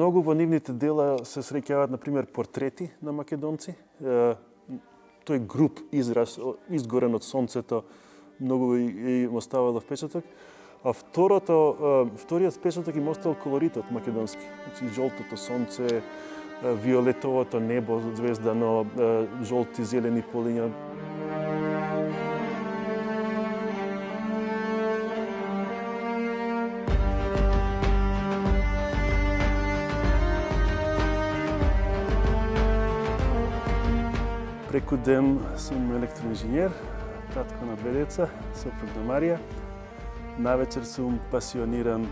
многу во нивните дела се среќаваат, например, портрети на македонци. Тој груб израз, изгорен од сонцето, многу им оставало впечаток. А вториот впечаток им оставил колоритот македонски. Значи, жолтото сонце, виолетовото небо звездано, жолти, зелени полиња. Преку ден сум електроинженер, татко на 2 деца, сопруг на Марија. Навечер сум пасиониран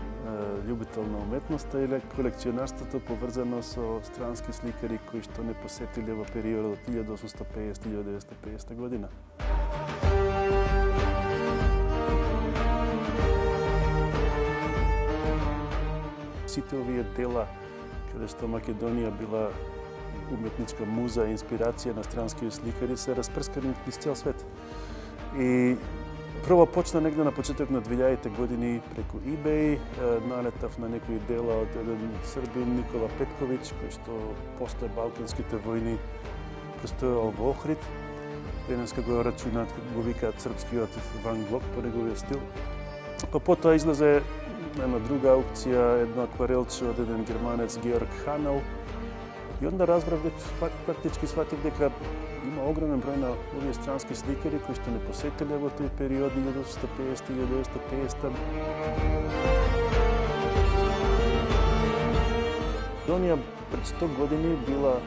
љубител на уметноста или колекционарството поврзано со странски сликари кои што не посетиле во периодот од 1850-1950 година. Сите овие дела каде што Македонија била уметничка муза и инспирација на странски сликари се распрскани низ цел свет. И прво почна негде на почеток на 2000-те години преку eBay, налетав на некои дела од еден србин Никола Петковиќ, кој што после Балканските војни престојал во Охрид. Денеска го рачунат, го викаат српскиот Ван Гог по неговиот стил. Па потоа излезе на една друга аукција едно акварелче од еден германец Георг Ханел. И онда разбрав дека практички сватив дека има огромен број на овие странски сликари кои што не посетиле во тој период 1850-1950. Македонија пред 100 години била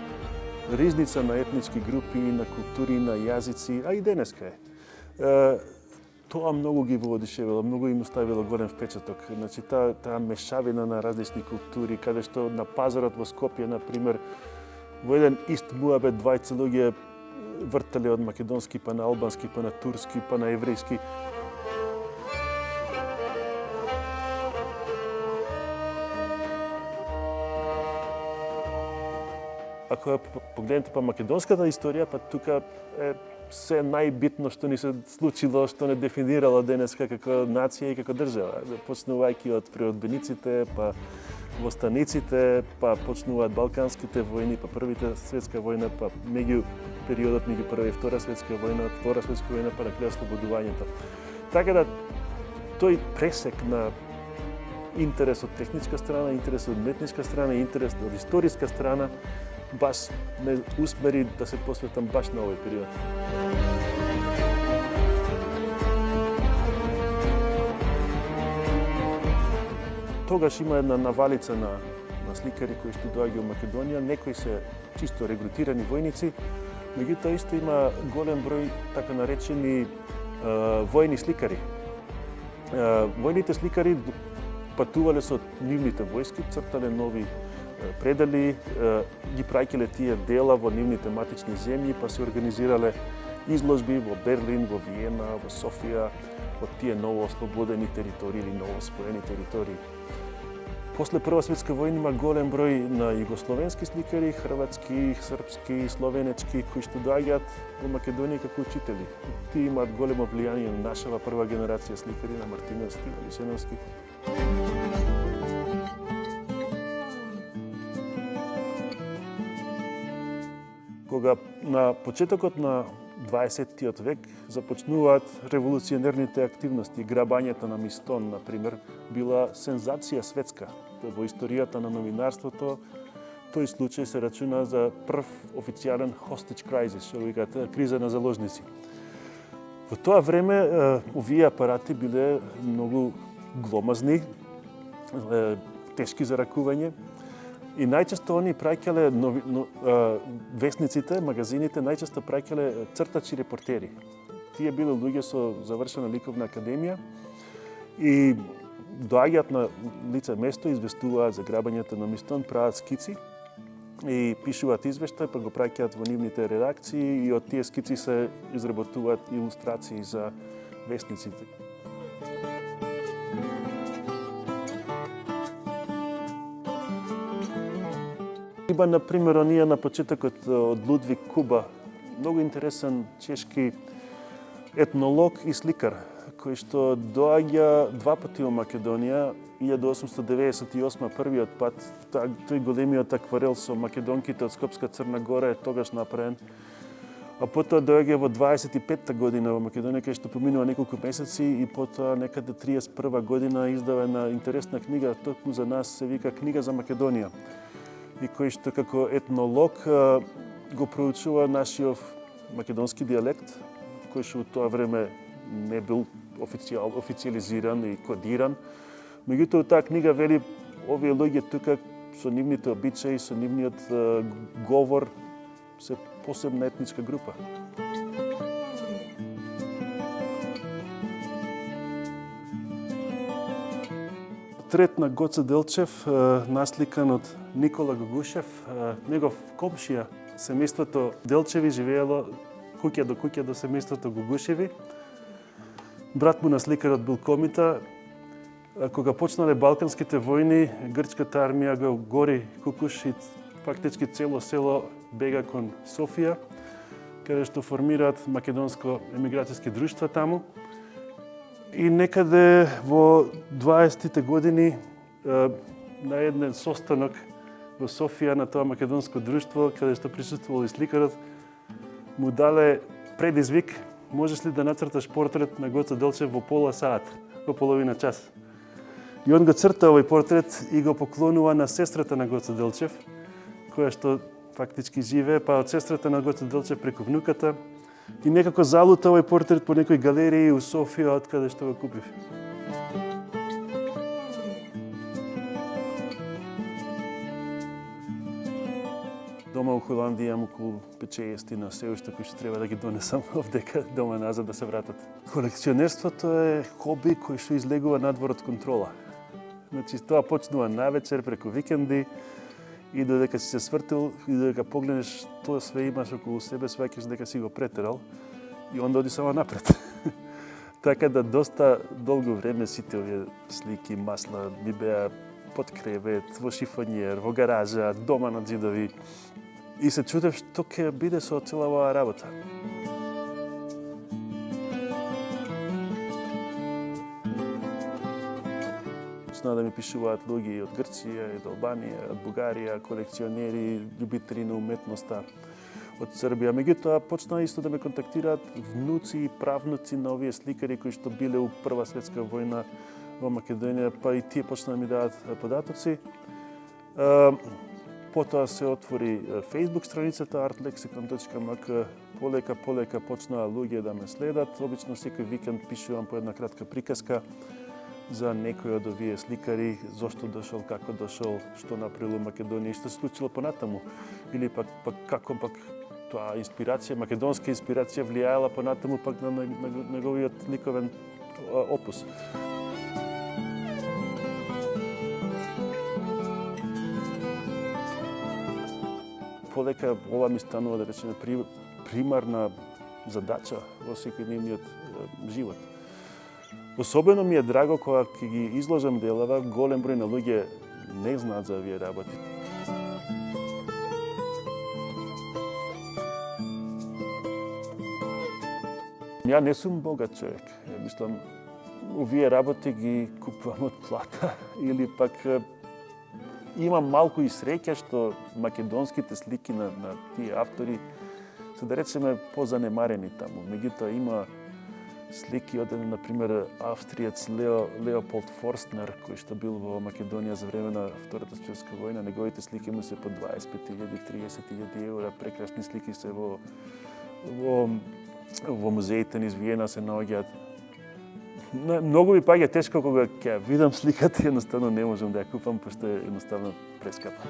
ризница на етнички групи, на култури, на јазици, а и денеска е. Тоа многу ги воодушевило, многу им оставило голем впечаток. Значи, таа мешавина на различни култури, каде што на пазарот во Скопје, например, во еден ист муабет двајца луѓе вртеле од македонски, па на албански, па на турски, па на еврејски. Ако погледнете па македонската историја, па тука е се најбитно што ни се случило, што не дефинирало денеска како нација и како држава. Почнувајќи од природбениците, па востаниците, па почнуваат Балканските војни, па Првата светска војна, па периодот меѓу Прва и Втора светска војна, Втора светска војна, па на крај ослободувањето. Така да тој пресек на интерес од техничка страна, интерес од уметничка страна, интерес од историска страна, баш ме усмери да се посветам баш на овој период. Тогаш има една навалица на сликари кои што доаѓаат во Македонија, некои се чисто регрутирани војници, меѓутоа исто има голем број така наречени војни сликари. Војните сликари патувале со нивните војски, цртале нови предели, ги праќале тие дела во нивните матични земји, па се организирале изложби во Берлин, во Виена, во Софија, од тие ново ослободени територии или ново освоени територии. После Прва светска војна има голем број на југословенски сликари, хрватски, српски, словенечки, кои што доаѓаат во Македонија како учители. Тие имаат големо влијание на нашава прва генерација сликари, на Мартиновски, на Лисеновски. Кога на почетокот на 20-тиот век започнуваат револуционерните активности, грабањето на Мистон, например, била сензација светска. Во историјата на новинарството тој случај се рачуна за прв официјален hostage crisis, што викаат криза на заложници. Во тоа време овие апарати биле многу гломазни, тешки за ракување. И најчесто они праќале весниците, магазините најчесто праќале цртачи репортери. Тие биле луѓе со завршена ликовна академија и доаѓаат на лице место, известуваат за грабањето на Мистон, прават скици и пишуваат извештај, па го праќаат во нивните редакции и од тие скици се изработуваат илустрации за весниците. Има, например, оние на почетокот од Лудвиг Куба, многу интересен чешки етнолог и сликар, кој што доаѓа два пати во Македонија, 1898 првиот пат, тој големиот акварел со македонките од Скопска Црна Гора е тогаш направен. А потоа доаѓа во 25-та година во Македонија, кај што поминува неколку месеци и потоа некаде 31 година издава една интересна книга, токму за нас се вика Книга за Македонија. И кој што како етнолог го проучува нашиот македонски дијалект, кој што во тоа време не бил официализиран и кодиран. Меѓутоа, таа книга вели овие луѓе тука со нивните обичаи, со нивниот говор се посебна етничка група. Портрет на Гоце Делчев, насликан од Никола Гогушев, негов комшија. Семејството Делчеви живеело куќа до семејството Гогушеви. Брат му на сликарот бил Комита. Кога почнале Балканските војни, грчката армија го гори Кукуш и фактички цело село бега кон Софија, каде што формираат македонско емиграцијски друштва таму. И некаде во 20-тите години на еден состанок во Софија на тоа македонско друштво, каде што присуствувал и сликарот, му дале предизвик: можеш ли да нацрташ портрет на Гоце Делчев во пола саат, во половина час? И он го црта овој портрет и го поклонува на сестрата на Гоце Делчев, која што фактички живее, па од сестрата на Гоце Делчев преку внуката. И некако залута овој портрет по некои галерии у Софија, од каде што го купив. Дома у Холандија имам околу 5-6 на се уште кои што треба да ги донесам овдека дома назад да се вратат. Колекционерството е хоби кој што излегува надвор од контрола. Значи, тоа почнува навечер преку викенди и додека си се свртил и додека погледнеш тоа све имаш околу себе, сваќаш дека си го претерал и онда оди само напред. Така да доста долго време сите овие слики, масла ми беа под кревет, во шифонјер, во гаража, дома на ѕидови. И се чудев што ќе биде со цела оваа работа. Почнаа да ми пишуваат луѓе од Грција, од Албанија, од Бугарија, колекционери, љубители на уметноста од Србија. Меѓутоа, почнаа исто да ме контактираат внуци и правнуци на овие сликари кои што биле у Прва светска војна во Македонија, па и тие почнаа да ми дават податоци. Потоа се отвори Facebook страницата artlexicon.mk. Полека почнаа луѓе да ме следат. Обично секој викенд пишувам по една кратка приказка за некој од овие сликари, зошто дошол, како дошол, што направил Македонија и што се случило понатаму. Или пак како тоа инспирација, македонска инспирација влијаела понатаму пак на неговиот ликовен опус. Полека ова ми станува, да речеме, примарна задача во секојдневниот живот. Особено ми е драго кога ќе ги изложам делава, голем број на луѓе не знаат за овие работи. Ја не сум богат човек. Мислам, овие работи ги купувам од плата или пак имам малку и среќа што македонските слики на тие автори се, да речеме, позанемарени таму. Меѓутоа има слики од, например, австриец Леополд Форстнер, кој што бил во Македонија за време на Втората светска војна. Неговите слики му се по 25.000, 30.000 евра. Прекрасни слики се во музеите низ Виена се наоѓаат. Многу ми паѓа тешко кога ќе видам сликата, едноставно не можам да ја купам, пошто е едноставно прескапа.